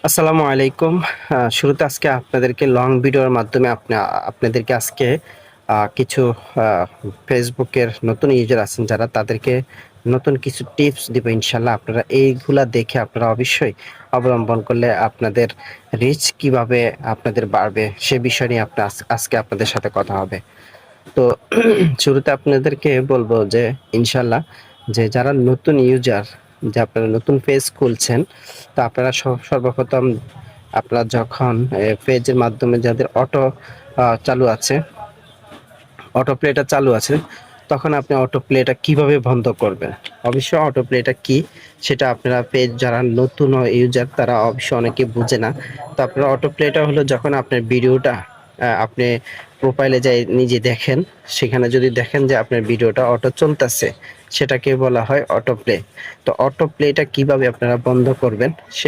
আসসালামু আলাইকুম। শুরুতে আজকে আপনাদেরকে লং ভিডিওর মাধ্যমে আপনাদেরকে আজকে কিছু আ ফেসবুকের নতুন ইউজার আছেন যারা তাদেরকে নতুন কিছু টিপস দিব ইনশাআল্লাহ। আপনারা এইগুলা দেখে আপনারা অবশ্যই অবলম্বন করলে আপনাদের রিচ কিভাবে আপনাদের বাড়বে সে বিষয় নিয়ে আজকে আপনাদের সাথে কথা হবে। তো শুরুতে আপনাদেরকে বলবো যে ইনশাআল্লাহ যে যারা নতুন ইউজার যে আপনারা নতুন পেজ খুলছেন, তো আপনারা সর্বপ্রথম আপনারা যখন পেজের মাধ্যমে যাদের চালু আছে, অটো প্লেটা চালু আছে, তখন আপনি অটো প্লেটা কিভাবে বন্ধ করবেন? অবশ্যই অটো প্লেটা কি সেটা আপনারা পেজ যারা নতুন ইউজার তারা অবশ্যই অনেকে বুঝে না। তো আপনারা অটো প্লেটা হলো যখন আপনার ভিডিওটা আপনি প্রোফাইলে যাই নিজে দেখেন, সেখানে যদি দেখেন যে আপনার ভিডিওটা অটো চলতেছে, সেটাকে বলা হয় অটো প্লে। তো অটো প্লেটা কিভাবে আপনারা বন্ধ করবেন